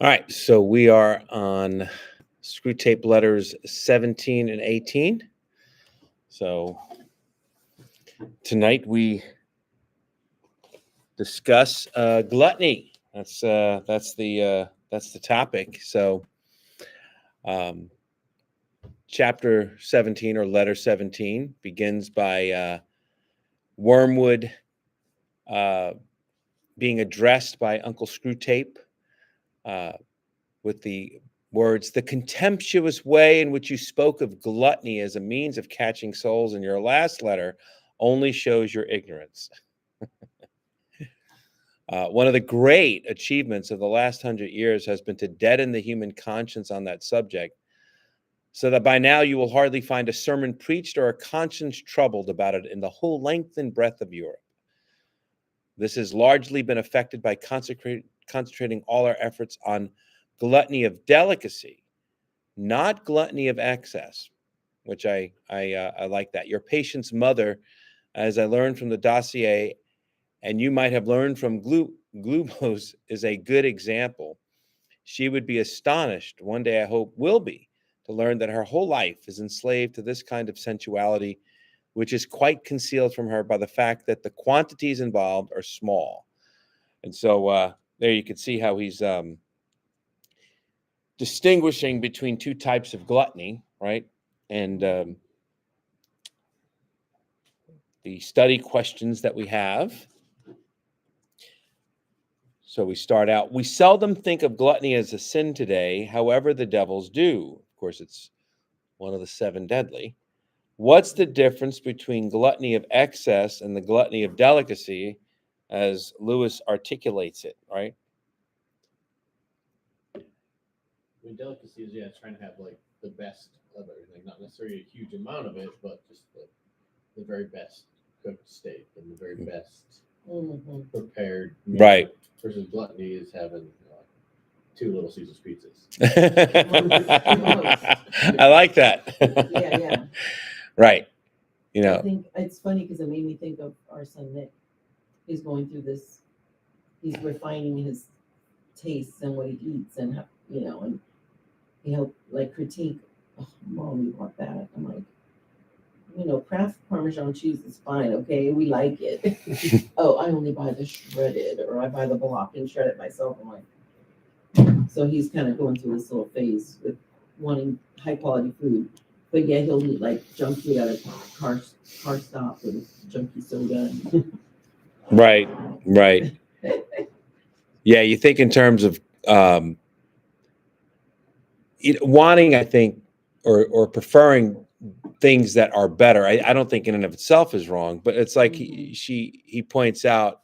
All right, so we are on Screwtape letters 17 and 18. So tonight we discuss gluttony. That's the topic. So um, chapter 17 or letter 17 begins by Wormwood uh, being addressed by Uncle Screwtape uh, with the words, "The contemptuous way in which you spoke of gluttony as a means of catching souls in your last letter only shows your ignorance." One of the great achievements of the last 100 years has been to deaden the human conscience on that subject, so that by now you will hardly find a sermon preached or a conscience troubled about it in the whole length and breadth of Europe. This has largely been effected by concentrating all our efforts on gluttony of delicacy, not gluttony of excess, which I like that. Your patient's mother, as I learned from the dossier, and you might have learned from Glubose, is a good example. She would be astonished, one day I hope will be, to learn that her whole life is enslaved to this kind of sensuality, which is quite concealed from her by the fact that the quantities involved are small. And so there you can see how he's distinguishing between two types of gluttony, right? And the study questions that we have. So we start out, we seldom think of gluttony as a sin today, however the devils do. Of course, it's one of the seven deadly. What's the difference between gluttony of excess and the gluttony of delicacy, as Lewis articulates it, right? I mean, delicacy is, trying to have like the best of everything, not necessarily a huge amount of it, but just the very best cooked steak and the very best prepared meal. Right. Versus gluttony is having two Little Caesars pizzas. I like that. Yeah. Right. I think it's funny because it made me think of our son Nick. He's going through this. He's refining his tastes and what he eats, and and he'll like critique. Oh, Mom, we want that. I'm like, Kraft Parmesan cheese is fine. Okay, we like it. Oh, I only buy the shredded, or I buy the block and shred it myself. I'm like, so he's kind of going through this little phase with wanting high quality food, but yeah, he'll eat like junk food at a car stop with junky soda. Right. Yeah, you think in terms of wanting, I think, or preferring things that are better. I don't think in and of itself is wrong, but it's like he points out,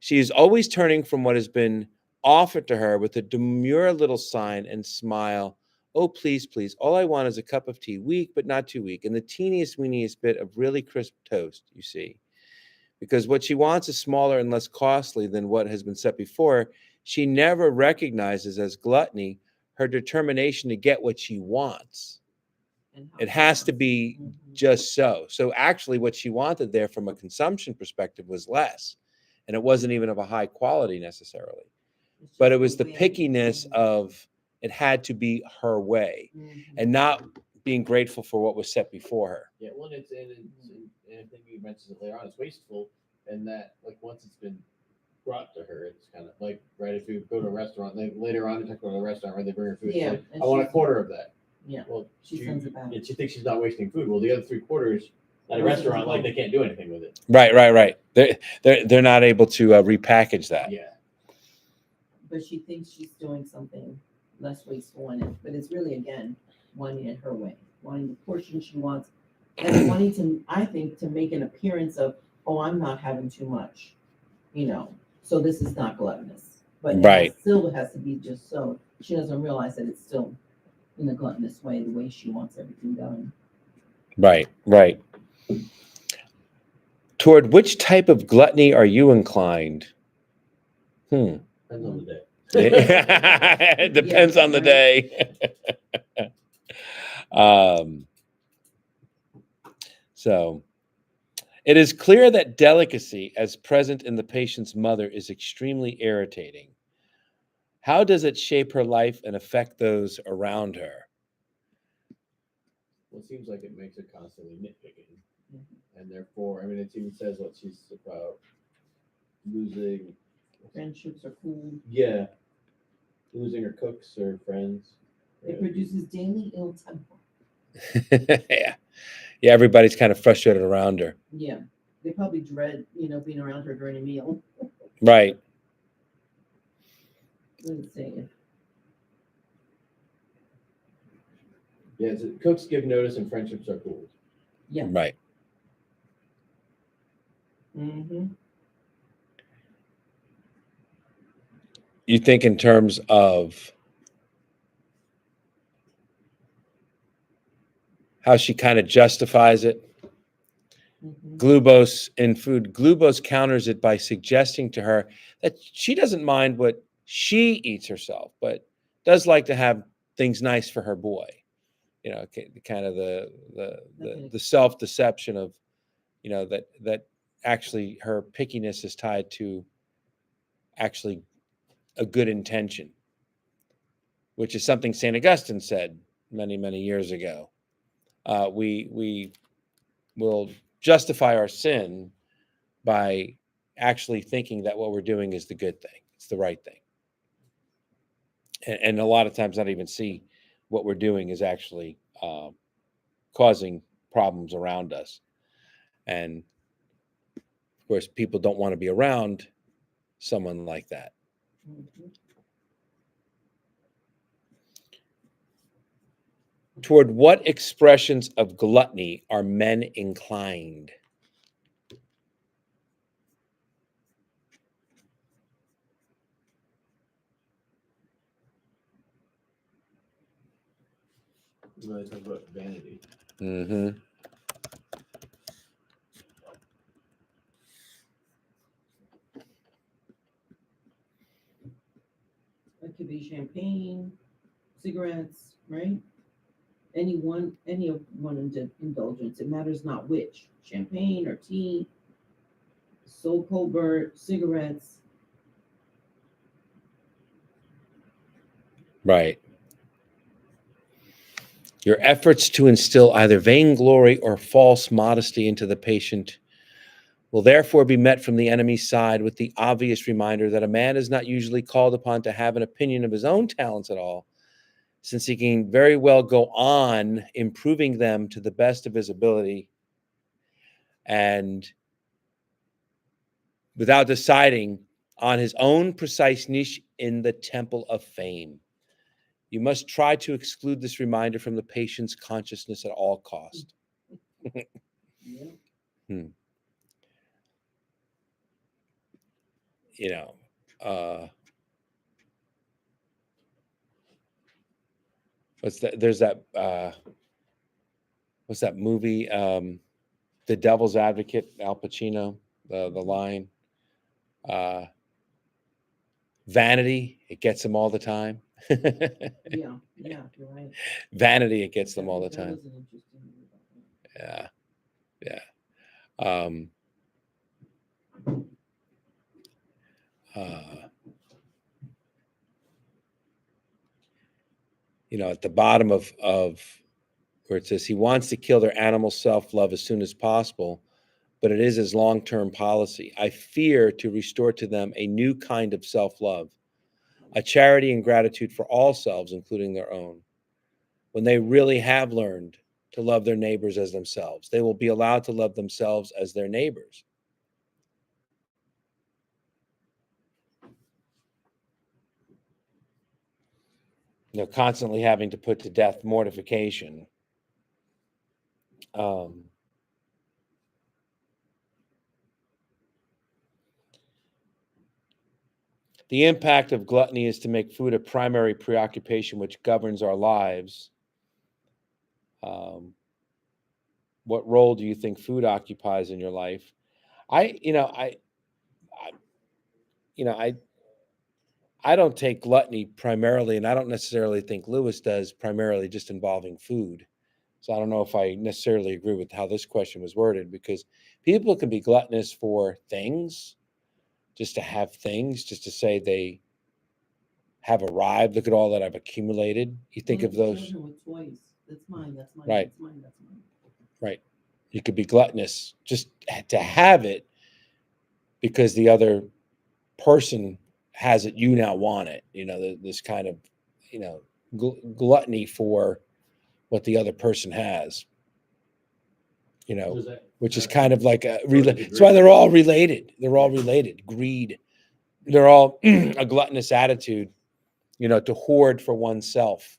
she is always turning from what has been offered to her with a demure little sign and smile. Oh, please, please. All I want is a cup of tea, weak but not too weak, and the teeniest, weeniest bit of really crisp toast, you see. Because what she wants is smaller and less costly than what has been set before. She never recognizes as gluttony her determination to get what she wants. It has to be just so. So actually what she wanted there from a consumption perspective was less. And it wasn't even of a high quality necessarily. But it was the pickiness of it had to be her way and not being grateful for what was set before her. Yeah, well, and I think you mentioned it later on, it's wasteful, and that like once it's been brought to her, it's kind of like, right, if you go to a restaurant, like later on you talk about a restaurant where they bring her food, like, I want a quarter of that. Yeah. Well, she sends it back. And she thinks she's not wasting food. Well, the other 3/4 at a restaurant, like they can't do anything with it. Right. They're not able to repackage that. Yeah. But she thinks she's doing something less wasteful in it. But it's really, again, wanting it her way, wanting the portion she wants, and wanting to, I think, to make an appearance of, oh, I'm not having too much, so this is not gluttonous. But it still has to be just so. She doesn't realize that it's still in a gluttonous way, the way she wants everything done. Right. Toward which type of gluttony are you inclined? Depends on the day. It depends on the day. So it is clear that delicacy as present in the patient's mother is extremely irritating. How does it shape her life and affect those around her? Well, it seems like it makes her constantly nitpicking, Mhm. and therefore, I mean, it even says what she's about losing. Friendships are cool. Yeah, losing her cooks or friends. It produces daily ill temper. Yeah. Yeah, everybody's kind of frustrated around her. Yeah, they probably dread, being around her during a meal. Right. Let's see. Yeah, cooks give notice and friendships are cool. Yeah. Right. Mm-hmm. You think in terms of how she kind of justifies it. Mm-hmm. Glubose in food. Glubose counters it by suggesting to her that she doesn't mind what she eats herself, but does like to have things nice for her boy. Kind of the self deception of, that actually her pickiness is tied to actually a good intention, which is something St. Augustine said many, many years ago. We will justify our sin by actually thinking that what we're doing is the good thing. It's the right thing. And a lot of times not even see what we're doing is actually causing problems around us. And of course, people don't want to be around someone like that. Mm-hmm. Toward what expressions of gluttony are men inclined? You really talk about vanity. Mm-hmm. It could be champagne, cigarettes, right? Any of one indulgence. It matters not which. Champagne or tea, so covert, cigarettes. Right. Your efforts to instill either vainglory or false modesty into the patient will therefore be met from the enemy's side with the obvious reminder that a man is not usually called upon to have an opinion of his own talents at all, since he can very well go on improving them to the best of his ability and without deciding on his own precise niche in the temple of fame. You must try to exclude this reminder from the patient's consciousness at all cost. Yeah. You know, what's that? There's that. What's that movie? The Devil's Advocate, Al Pacino. The line, vanity, it gets them all the time. Yeah, you're right. Vanity, it gets them all the That time. was an interesting movie about that. Yeah, yeah. At the bottom of where it says he wants to kill their animal self-love as soon as possible, but it is his long-term policy. I fear to restore to them a new kind of self-love, a charity and gratitude for all selves, including their own. When they really have learned to love their neighbors as themselves, they will be allowed to love themselves as their neighbors. Constantly having to put to death mortification. The impact of gluttony is to make food a primary preoccupation which governs our lives. What role do you think food occupies in your life? I don't take gluttony primarily, and I don't necessarily think Lewis does primarily just involving food. So I don't know if I necessarily agree with how this question was worded, because people can be gluttonous for things, just to have things, just to say they have arrived. Look at all that I've accumulated. You think of those, Children with toys. That's mine. That's mine. Right. That's mine. That's mine. right? You could be gluttonous just to have it because the other person has it. You now want it. This kind of, gluttony for what the other person has. Does that- Which is that- kind of like to that's why they're all related. They're all related. Greed. They're all a gluttonous attitude, to hoard for oneself.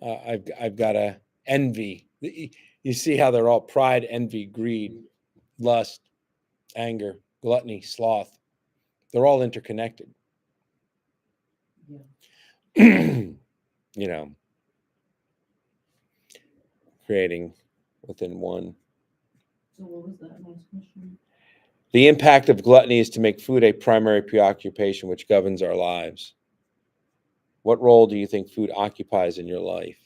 I've got a envy. You see how they're all pride, envy, greed, lust, anger, gluttony, sloth. They're all interconnected. Yeah. Creating within one. So what was that last question? The impact of gluttony is to make food a primary preoccupation which governs our lives. What role do you think food occupies in your life?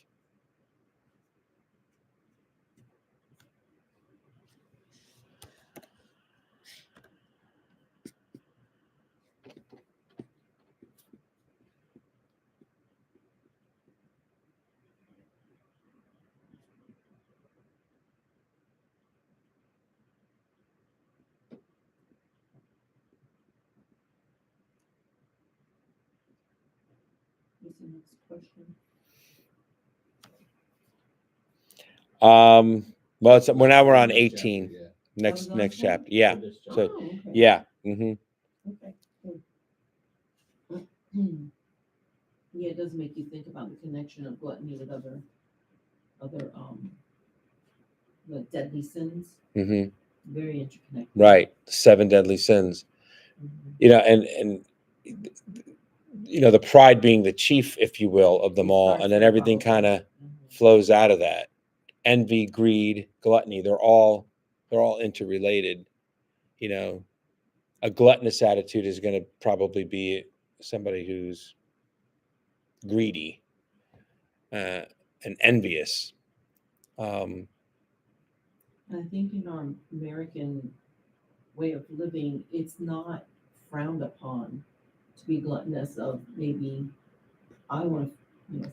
What's the next question? Well, we're on Next 18. chapter, Next on next this one? chapter. Yeah. For this So, chapter. Oh, okay. yeah. Mm-hmm. Okay. Cool. Yeah, it does make you think about the connection of gluttony with other the deadly sins. Mm-hmm. Very interconnected. Right. 7 deadly sins. Mhm. And the pride being the chief, if you will, of them It all, starts and then there everything probably. kind of Mhm. flows out of that. Envy, greed, gluttony, they're all interrelated. A gluttonous attitude is going to probably be somebody who's greedy and envious. And I think in our American way of living, it's not frowned upon to be gluttonous of maybe I want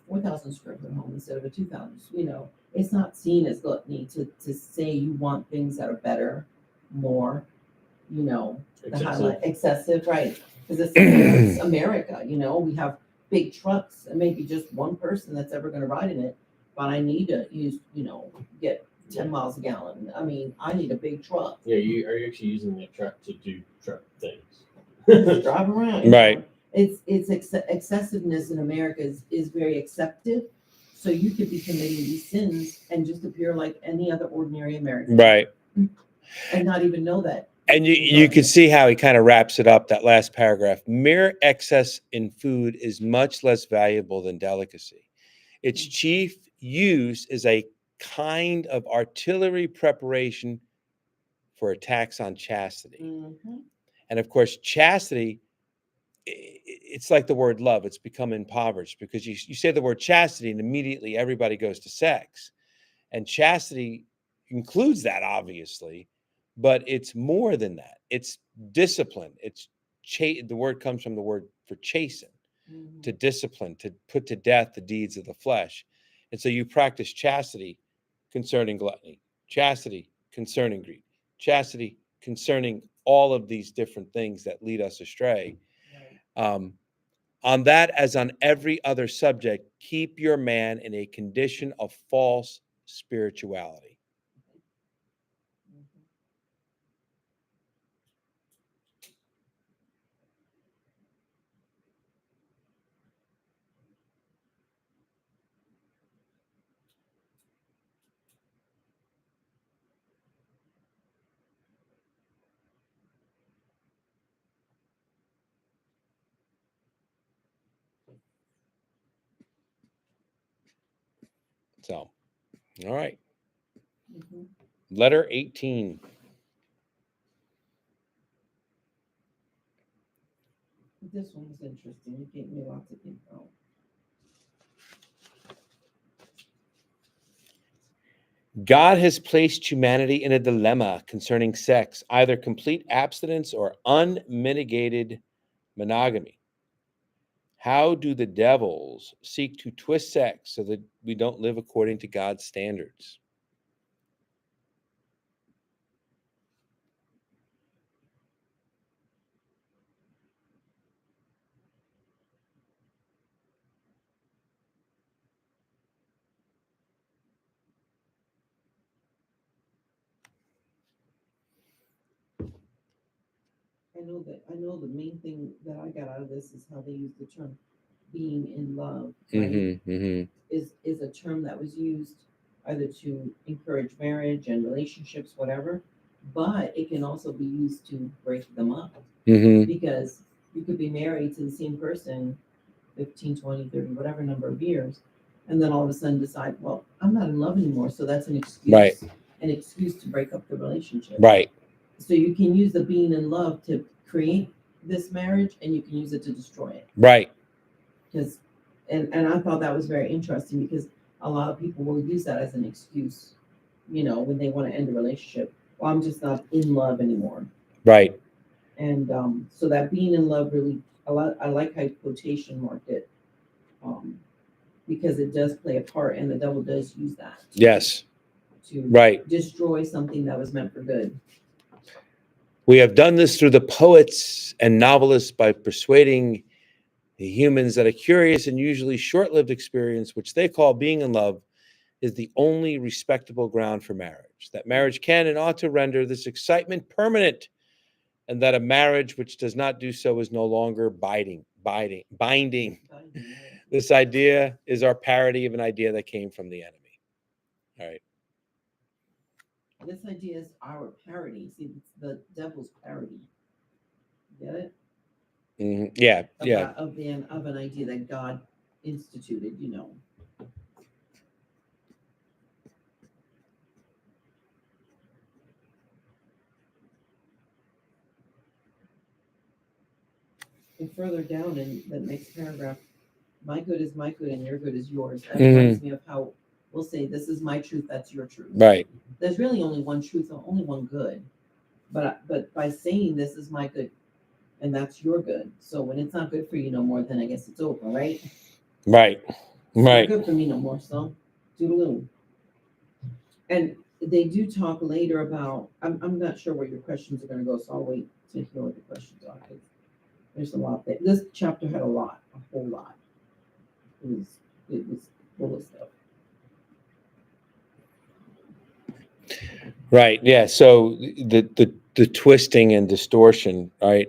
4,000 square foot home instead of a 2,000. It's not seen as gluttony to say you want things that are better, more, the highlight excessive, right? Because it's America, we have big trucks and maybe just one person that's ever going to ride in it, but I need to use, get 10 miles a gallon. I mean, I need a big truck. Yeah, are you actually using the truck to do truck things? Just drive around. Right. It's excessiveness in America is very accepted. So you could be committing these sins and just appear like any other ordinary American. Right. And not even know that. And you can see how he kind of wraps it up, that last paragraph. Mere excess in food is much less valuable than delicacy. Its chief use is a kind of artillery preparation for attacks on chastity. Mm-hmm. And of course, chastity, it's like the word love. It's become impoverished because you say the word chastity and immediately everybody goes to sex. And chastity includes that, obviously, but it's more than that. It's discipline. The word comes from the word for chasten, Mm-hmm. to discipline, to put to death the deeds of the flesh. And so you practice chastity concerning gluttony, chastity concerning greed, chastity concerning all of these different things that lead us astray. Right. On that, as on every other subject, keep your man in a condition of false spirituality. Mm-hmm. So, all right. Mm-hmm. Letter 18. This one was interesting. It gave me a lot to think about. God has placed humanity in a dilemma concerning sex, either complete abstinence or unmitigated monogamy. How do the devils seek to twist sex so that we don't live according to God's standards? I know the main thing that I got out of this is how they use the term being in love, right? Is a term that was used either to encourage marriage and relationships, whatever, but it can also be used to break them up because you could be married to the same person 15, 20, 30, whatever number of years, and then all of a sudden decide, well, I'm not in love anymore. So that's an excuse, Right. An excuse to break up the relationship. Right. So you can use the being in love to create this marriage, and you can use it to destroy it. Right. Because, and I thought that was very interesting because a lot of people will use that as an excuse, when they want to end a relationship. Well, I'm just not in love anymore. Right. And so that being in love really, I like how you quotation marked it, because it does play a part, and the devil does use that. Yes. To right. destroy something that was meant for good. We have done this through the poets and novelists by persuading the humans that a curious and usually short-lived experience, which they call being in love, is the only respectable ground for marriage. That marriage can and ought to render this excitement permanent, and that a marriage which does not do so is no longer binding. This idea is our parody of an idea that came from the enemy. All right. This idea is our parody. See, it's the devil's parody. Get it? Yeah. Of an idea that God instituted. And further down in the next paragraph, my good is my good and your good is yours. That reminds me of how we'll say, this is my truth, that's your truth. Right. There's really only one truth, only one good. But by saying this is my good and that's your good, so when it's not good for you no more, then I guess it's over, right? Right. It's not good for me no more, so doodaloo. And they do talk later about, I'm not sure where your questions are going to go, so I'll wait to hear what the questions are. There's a lot there. This chapter had a whole lot. It was full of stuff. Right. Yeah. So the twisting and distortion, right?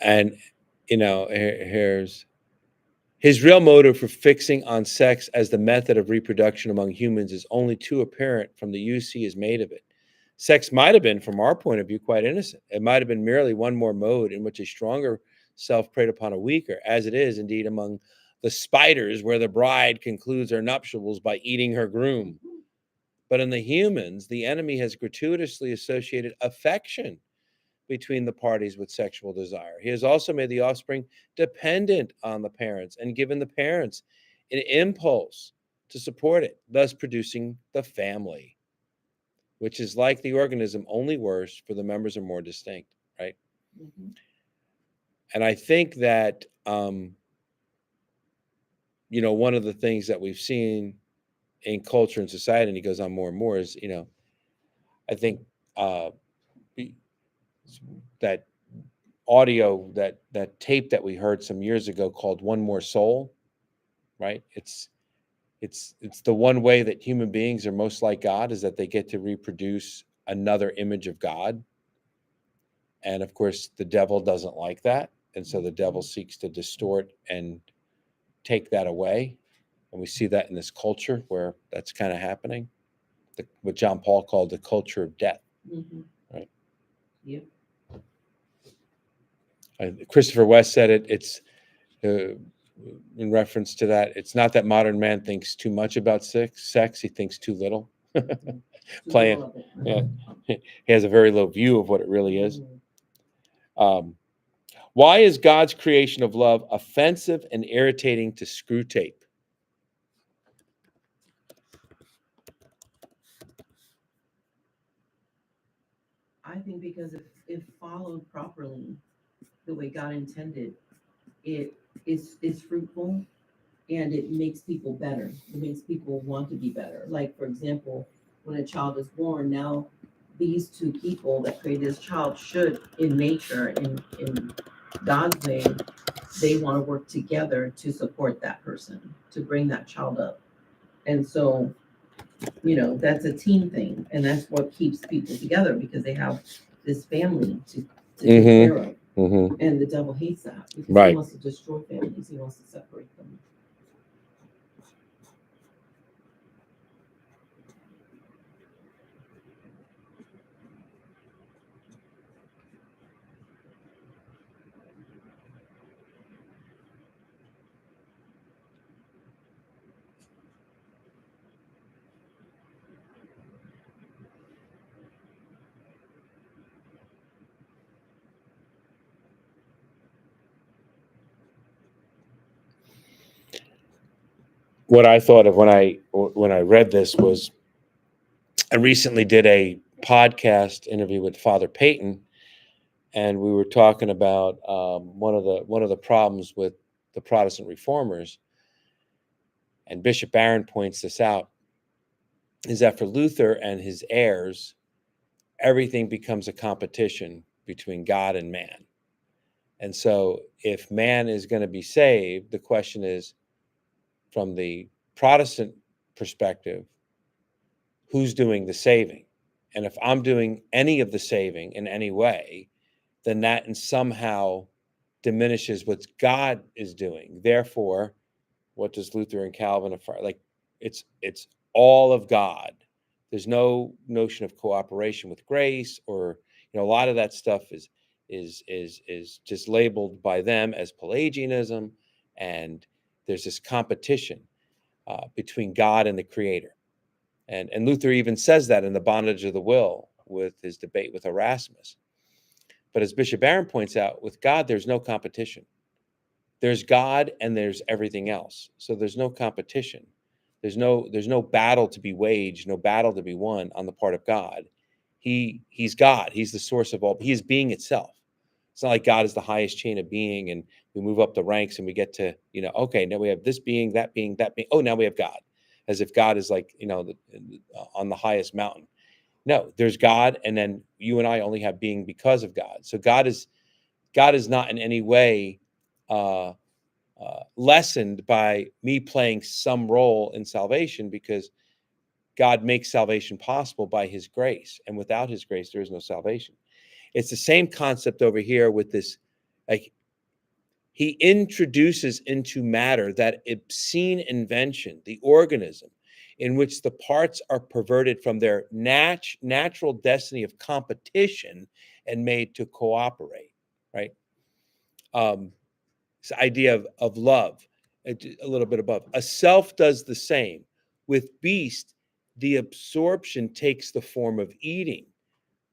And here's his real motive for fixing on sex as the method of reproduction among humans is only too apparent from the use he has made of it. Sex might have been, from our point of view, quite innocent. It might have been merely one more mode in which a stronger self preyed upon a weaker, as it is indeed among the spiders, where the bride concludes her nuptials by eating her groom. But in the humans, the enemy has gratuitously associated affection between the parties with sexual desire. He has also made the offspring dependent on the parents and given the parents an impulse to support it, thus producing the family, which is like the organism, only worse, for the members are more distinct, right? And I think that, one of the things that we've seen in culture and society, and he goes on more and more, is, I think that audio, that tape that we heard some years ago called "One More Soul," right? It's the one way that human beings are most like God, is that they get to reproduce another image of God. And of course, the devil doesn't like that. And so the devil seeks to distort and take that away. And we see that in this culture where that's kind of happening. What John Paul called the culture of death. Right? Yep. Christopher West said it. It's in reference to that. It's not that modern man thinks too much about sex. He thinks too little. Playing. Yeah. He has a very low view of what it really is. Why is God's creation of love offensive and irritating to Screwtape? I I think because if followed properly, the way God intended, it's fruitful and it makes people better. It makes people want to be better. Like, for example, when a child is born, now these two people that created this child should, in nature, in God's way, they want to work together to support that person, to bring that child up. And so, that's a team thing. And that's what keeps people together because they have this family to take care of. And the devil hates that because he Right. wants to destroy families, he wants to separate them. What I thought of when I read this was I recently did a podcast interview with Father Peyton, and we were talking about one of the problems with the Protestant reformers, and Bishop Barron points this out, is that for Luther and his heirs, everything becomes a competition between God and man. And so if man is going to be saved, the question is, from the Protestant perspective, who's doing the saving? And if I'm doing any of the saving in any way, then that somehow diminishes what God is doing. Therefore, what does Luther and Calvin affirm? Like, it's all of God. There's no notion of cooperation with grace, or a lot of that stuff is just labeled by them as Pelagianism, and there's this competition between God and the Creator. And Luther even says that in the Bondage of the Will with his debate with Erasmus. But as Bishop Barron points out, with God, there's no competition. There's God and there's everything else. So there's no competition. There's no battle to be waged, no battle to be won on the part of God. He's God. He's the source of all. He is being itself. It's not like God is the highest chain of being and we move up the ranks and we get to, okay, now we have this being, that being, that being. Oh, now we have God. As if God is like, on the highest mountain. No, there's God, and then you and I only have being because of God. So God is not in any way lessened by me playing some role in salvation, because God makes salvation possible by his grace. And without his grace, there is no salvation. It's the same concept over here with this, like, he introduces into matter that obscene invention, the organism, in which the parts are perverted from their natural destiny of competition and made to cooperate, right? This idea of love, a little bit above. A self does the same. With beast, the absorption takes the form of eating.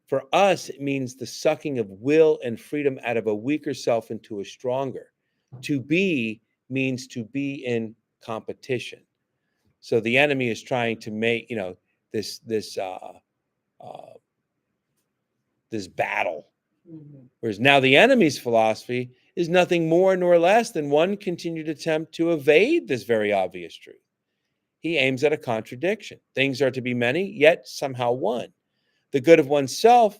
For us, it means the sucking of will and freedom out of a weaker self into a stronger. To be means to be in competition. So the enemy is trying to make, this battle. Whereas now the enemy's philosophy is nothing more nor less than one continued attempt to evade this very obvious truth. He aims at a contradiction. Things are to be many, yet somehow one. The good of oneself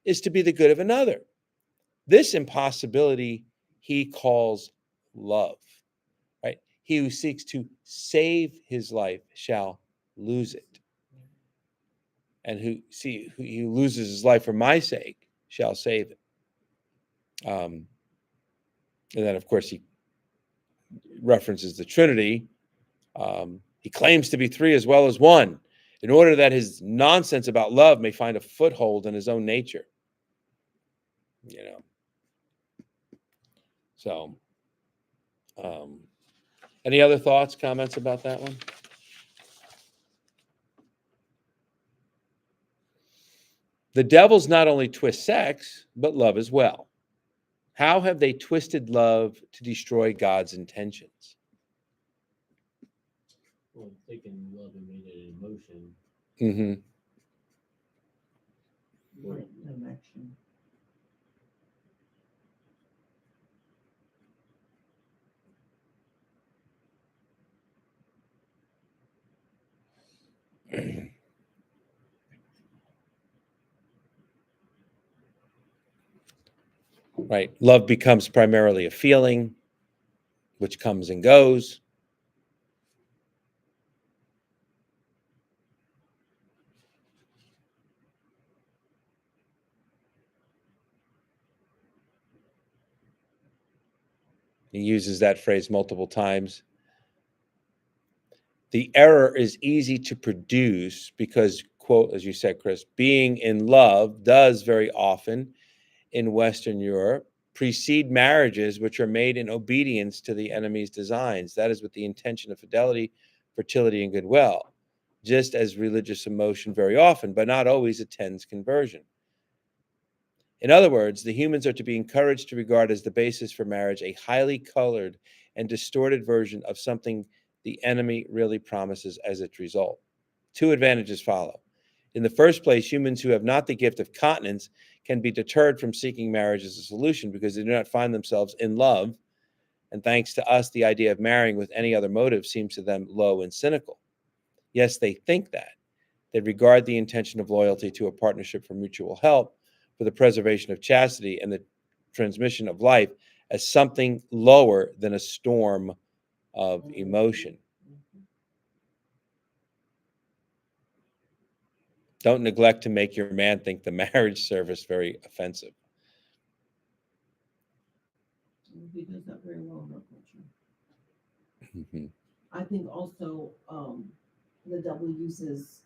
is to be the good of another. This impossibility he calls love, right? He who seeks to save his life shall lose it. And who loses his life for my sake shall save it. And then, of course, he references the Trinity. He claims to be three as well as one, in order that his nonsense about love may find a foothold in his own nature. So, any other thoughts, comments about that one? The devils not only twist sex, but love as well. How have they twisted love to destroy God's intentions? Well, taking love and made it an emotion. Mm-hmm. Right, action. Right. Love becomes primarily a feeling, which comes and goes. He uses that phrase multiple times. The error is easy to produce because, quote, as you said, Chris, being in love does very often in Western Europe precede marriages which are made in obedience to the enemy's designs. That is with the intention of fidelity, fertility, and goodwill, just as religious emotion very often, but not always, attends conversion. In other words, the humans are to be encouraged to regard as the basis for marriage a highly colored and distorted version of something the enemy really promises as its result. Two advantages follow. In the first place, humans who have not the gift of continence can be deterred from seeking marriage as a solution because they do not find themselves in love. And thanks to us, the idea of marrying with any other motive seems to them low and cynical. Yes, they think that. They regard the intention of loyalty to a partnership for mutual help, for the preservation of chastity and the transmission of life as something lower than a storm of emotion. Don't neglect to make your man think the marriage service very offensive. He does that very well in our culture. Mhm. I think also the devil uses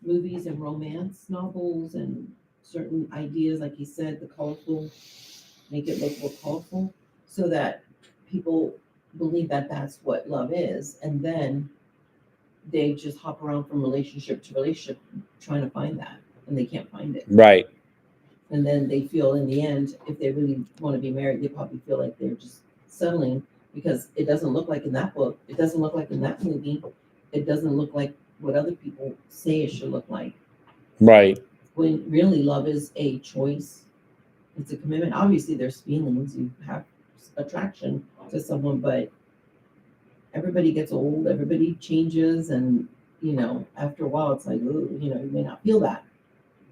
movies and romance novels and certain ideas, like he said, the colorful, make it look more colorful, so that people believe that that's what love is, and then they just hop around from relationship to relationship trying to find that, and they can't find it. Right. And then they feel in the end, if they really want to be married, they probably feel like they're just settling because it doesn't look like in that book, it doesn't look like in that movie, it doesn't look like what other people say it should look like. Right. When really love is a choice, it's a commitment. Obviously, there's feelings, you have attraction to someone, but everybody gets old, everybody changes, and after a while, it's like, ooh, you may not feel that,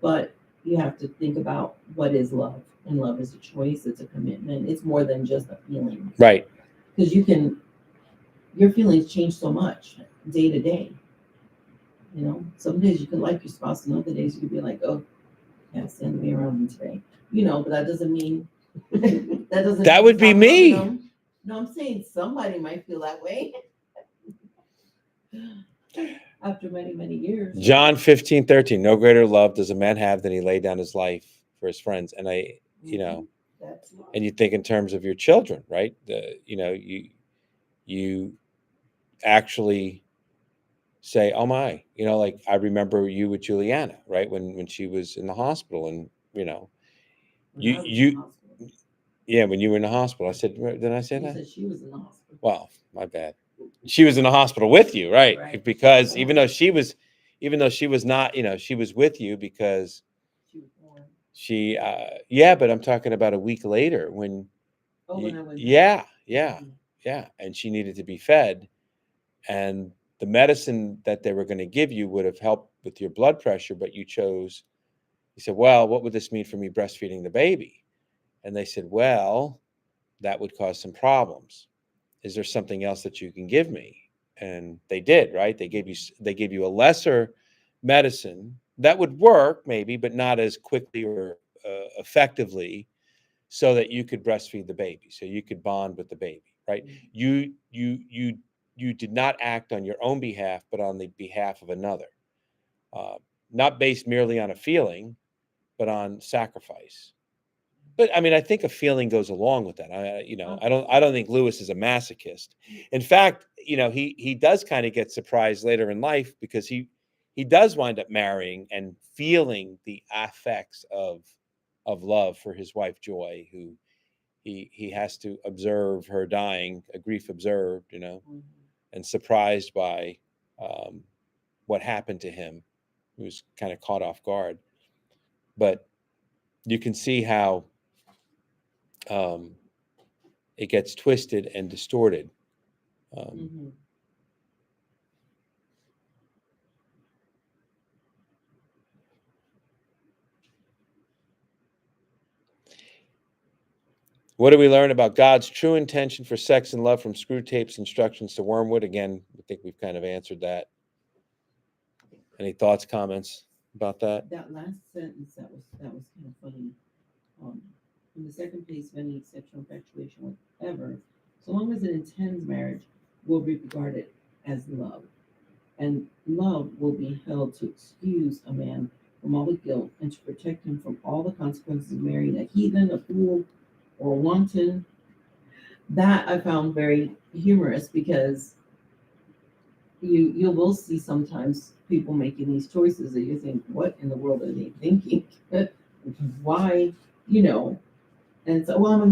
but you have to think about what is love, and love is a choice, it's a commitment, it's more than just a feeling. Right. Because your feelings change so much day to day. Some days you can like your spouse, and other days you can be like, oh, can't stand to be around them today. But that doesn't mean That would be me. No, I'm saying somebody might feel that way after many, many years. John 15:13. No greater love does a man have than he laid down his life for his friends. And That's and you think in terms of your children, right? You actually say, oh my, like I remember you with Juliana, right? When she was in the hospital, and When I was in the you hospital. yeah, when you were in the hospital. I said, did I say You that? said she was in the hospital. Well, my bad. She was in the hospital with you, right? Right. Because even though she was not, she was with you because She was born. yeah, but I'm talking about a week later when When I went yeah, Mhm. and she needed to be fed, and the medicine that they were going to give you would have helped with your blood pressure, but you said, well, what would this mean for me breastfeeding the baby? And they said, well, that would cause some problems. Is there something else that you can give me? And they did, right? They gave you a lesser medicine that would work maybe, but not as quickly or effectively, so that you could breastfeed the baby, so you could bond with the baby, right? Mhm. You did not act on your own behalf, but on the behalf of another, uh, not based merely on a feeling, but on sacrifice. But I mean, I think a feeling goes along with that. I don't think Lewis is a masochist. In fact, he does kind of get surprised later in life because he does wind up marrying and feeling the effects of love for his wife Joy, who he has to observe her dying, a grief observed, Mhm. and surprised by what happened to him, who's kind of caught off guard. But you can see how it gets twisted and distorted. Mhm. What do we learn about God's true intention for sex and love from Screwtape's instructions to Wormwood? Again, I think we've kind of answered that. Any thoughts, comments about that? That last sentence, that was kind of funny. In the second place of any sexual infatuation, whatever, so long as it intends marriage, will be regarded as love. And love will be held to excuse a man from all the guilt and to protect him from all the consequences of marrying a heathen, a fool, or a wanton. That I found very humorous because you will see sometimes people making these choices that you think, what in the world are they thinking? Why, you know? And so, well, I'm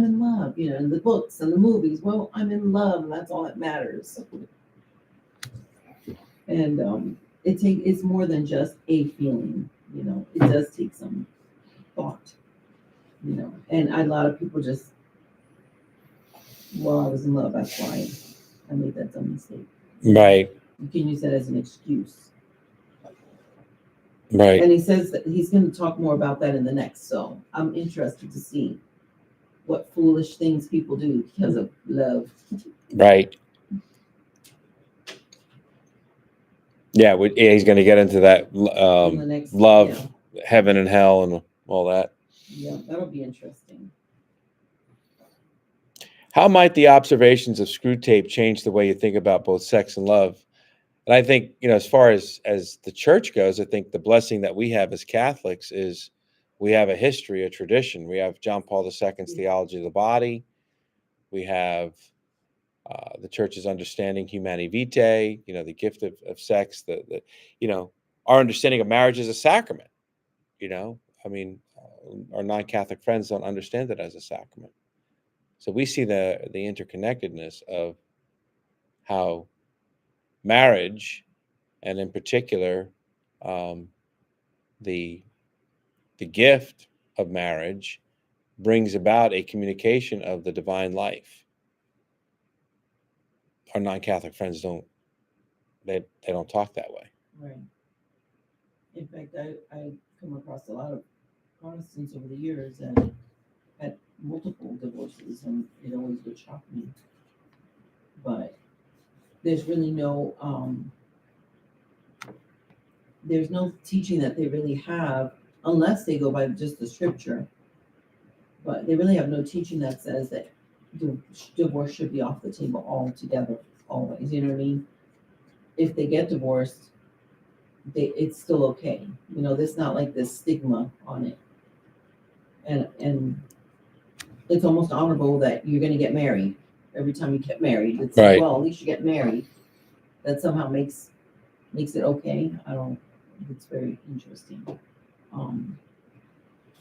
in love, you know, in the books and the movies. Well, I'm in love, and that's all that matters. And it's more than just a feeling, you know. It does take some thought, you know. And a lot of people just, well, I was in love, that's why I made that dumb mistake. Right. You can use that as an excuse. Right. And he says that he's going to talk more about that in the next. So I'm interested to see what foolish things people do because of love. Right. Yeah, he's going to get into that In the next, love, yeah. heaven and hell, and all that. Yeah, that'll be interesting. How might the observations of Screwtape change the way you think about both sex and love? And I think, you know, as far as the church goes, I think the blessing that we have as Catholics is we have a history, a tradition. We have John Paul II's theology of the body. We have the church's understanding Humanae Vitae, you know, the gift of sex, the you know, our understanding of marriage as a sacrament. You know, I mean, our non-Catholic friends don't understand it as a sacrament. So we see the interconnectedness of how marriage, and in particular, the gift of marriage, brings about a communication of the divine life. Our non-Catholic friends don't talk that way. Right. In fact, I come across a lot of Protestants over the years that had multiple divorces, and it always would shock me. But there's really there's no teaching that they really have unless they go by just the scripture. But they really have no teaching that says that divorce should be off the table altogether, always. You know what I mean? If they get divorced, it's still okay. You know, there's not like this stigma on it. And it's almost honorable that you're going to get married. Every time you get married, it's Right. like, well, at least you get married. That somehow makes it okay. I don't. It's very interesting.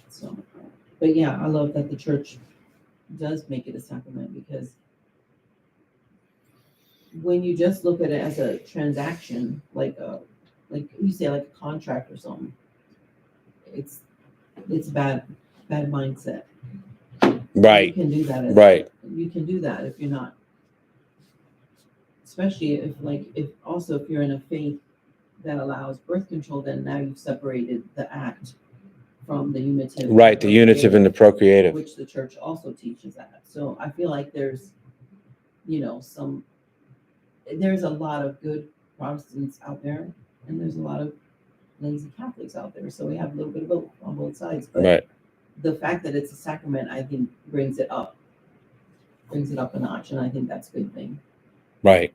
So, but yeah, I love that the church does make it a sacrament, because when you just look at it as a transaction, like you say, like a contract or something, it's bad mindset. Right. You can do that. Right. You can do that if you're not, especially if you're in a faith that allows birth control, then now you've separated the act from the unitive. Right, the unitive and the procreative. Which the church also teaches that. So I feel like there's, you know, there's a lot of good Protestants out there, and there's a lot of lazy Catholics out there. So we have a little bit of both on both sides. But Right. The fact that it's a sacrament, I think, brings it up a notch, and I think that's a good thing. Right.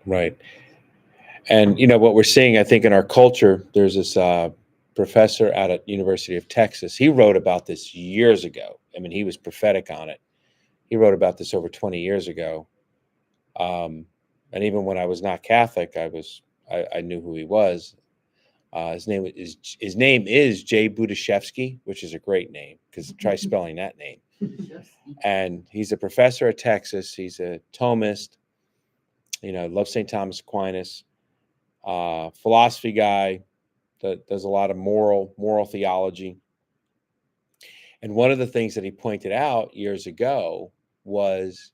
Right. And, you know, what we're seeing, I think, in our culture, there's this professor out at University of Texas. He wrote about this years ago. I mean, he was prophetic on it. He wrote about this over 20 years ago. And even when I was not Catholic, I knew who he was. His name is Jay Budashevsky, which is a great name, because try spelling that name. And he's a professor at Texas. He's a Thomist. You know, loves St. Thomas Aquinas. philosophy guy that does a lot of moral theology. And one of the things that he pointed out years ago was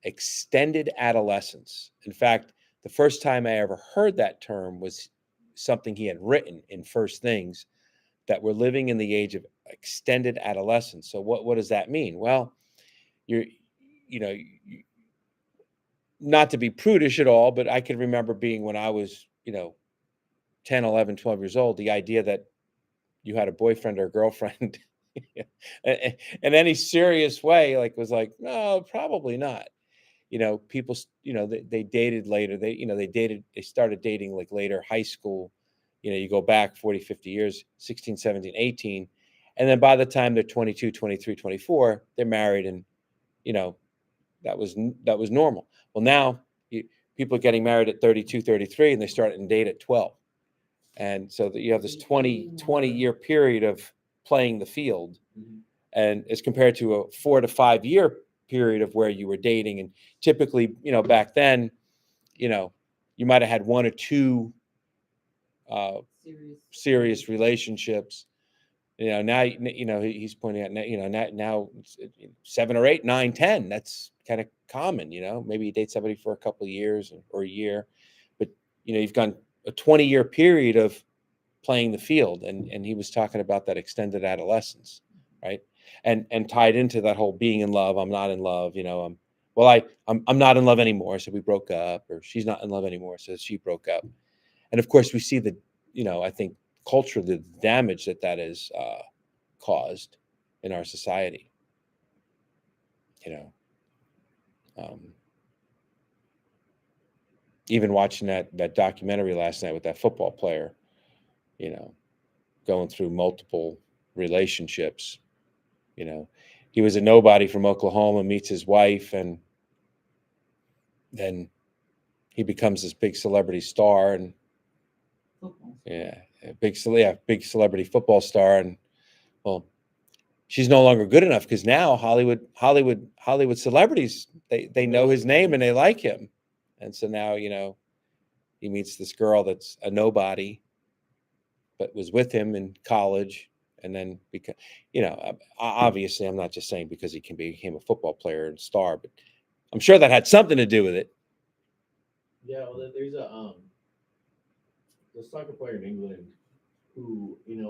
extended adolescence. In fact, the first time I ever heard that term was something he had written in First Things, that we're living in the age of extended adolescence. So what does that mean? Well, you're, not to be prudish at all, but I can remember being, when I was, 10, 11, 12 years old, the idea that you had a boyfriend or a girlfriend in any serious way, was like, no, probably not. People, they dated later. They started dating like later high school. You go back 40, 50 years, 16, 17, 18. And then by the time they're 22, 23, 24, they're married. And, that was normal. Well, now people are getting married at 32, 33, and they start and date at 12. And so that you have this 20 year period of playing the field. Mhm. And as compared to a 4 to 5 year period of where you were dating. And typically, back then, you might have had one or two serious relationships. Now, he's pointing out, now 7 or 8, 9, 10, that's kind of common. Maybe you date somebody for a couple of years or a year, but you've gone a 20-year period of playing the field. And he was talking about that extended adolescence, right? And tied into that whole being in love. I'm not in love, I'm not in love anymore, so we broke up, or she's not in love anymore, so she broke up. And of course we see the, I think culturally, the damage that is caused in our society. Even watching that documentary last night with that football player, going through multiple relationships. He was a nobody from Oklahoma, meets his wife, and then he becomes this big celebrity star, and big celebrity football star. And well, she's no longer good enough, because now Hollywood celebrities, they know his name and they like him. And so now, he meets this girl that's a nobody, but was with him in college. And then, because, obviously I'm not just saying because he became a football player and star, but I'm sure that had something to do with it. Yeah, well, there's the soccer player in England who, and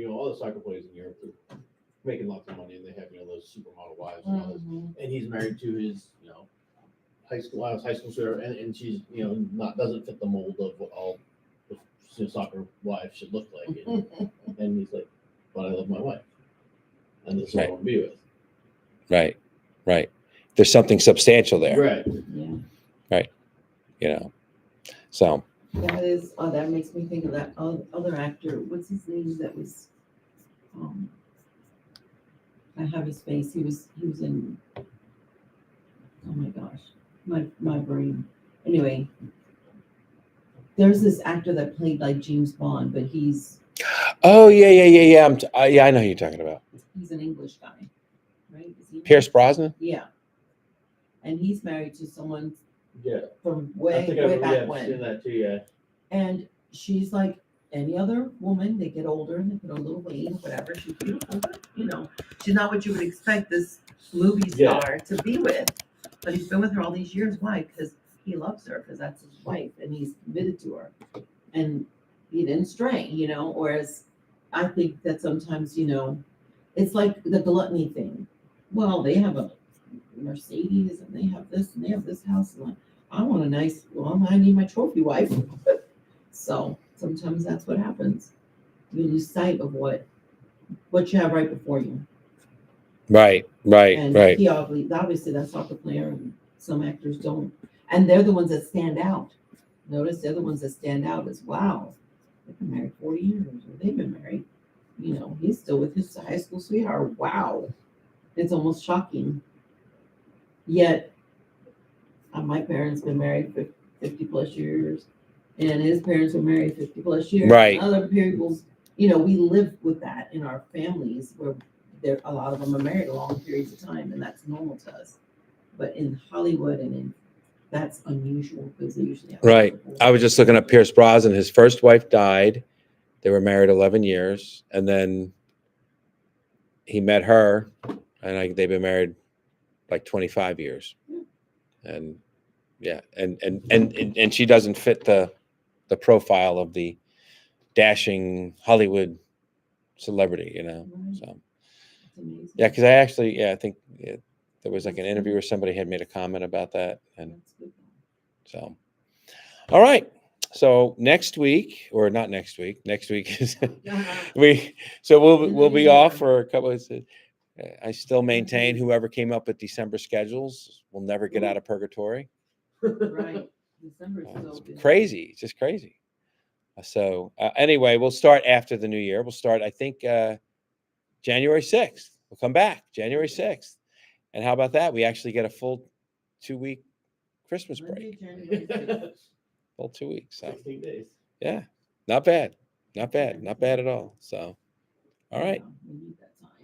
all the soccer players in Europe are making lots of money, and they have, those supermodel wives and all this. And he's married to his, high school sweetheart, and she's, doesn't fit the mold of what all soccer wives should look like. And he's like, but I love my wife, and this is what I want to be with. Right. There's something substantial there. Right. Yeah. Right. So. That is. Oh, that makes me think of that other actor. What's his name? That was. I have his face. He was in. Oh my gosh, my brain. Anyway, there's this actor that played like James Bond, but he's. Oh yeah. I know who you're talking about. He's an English guy, right? Pierce Brosnan. Yeah, and he's married to someone. Yeah. From way back when. I've seen that too. Yeah. And she's like any other woman. They get older and they put a little weight, whatever. She's beautiful, but she's not what you would expect this movie star to be with. But he's been with her all these years. Why? Because he loves her, because that's his wife, and he's committed to her. And he didn't stray, Whereas I think that sometimes, it's like the gluttony thing. Well, they have a Mercedes, and they have this, and they have this house, and I want a nice. Well, I need my trophy wife. So sometimes that's what happens. You lose sight of what you have right before you. Right. And he obviously that soccer player, and some actors don't, and they're the ones that stand out. Notice they're the ones that stand out as wow. They've been married 40 years, or they've been married. He's still with his high school sweetheart. Wow, it's almost shocking. Yet, my parents been married for 50 plus years, and his parents were married 50 plus years. Right. Other people's, we live with that in our families where a lot of them are married long periods of time, and that's normal to us. But in Hollywood and in that's unusual because they usually have. Right. multiple. I was just looking at Pierce Brosnan. His first wife died. They were married 11 years, and then he met her, and they've been married like 25 years. And yeah, and she doesn't fit the profile of the dashing Hollywood celebrity, Right. So It's amazing. yeah, because I think there was like an interview where somebody had made a comment about that, and That's good. so all right. So next week, or not next week, next week is we'll be off for a couple of. I still maintain whoever came up with December schedules will never get out of purgatory. Right. December is It's so busy. crazy. It's just crazy. So anyway, we'll start after the new year. We'll start, I think, January 6th. We'll come back January 6th. And how about that? We actually get a full 2-week Christmas Monday, break. January 6th. Full 2 weeks. So 16 days. yeah, not bad. Not bad. Not bad at all. So, all right. Yeah, we need that time.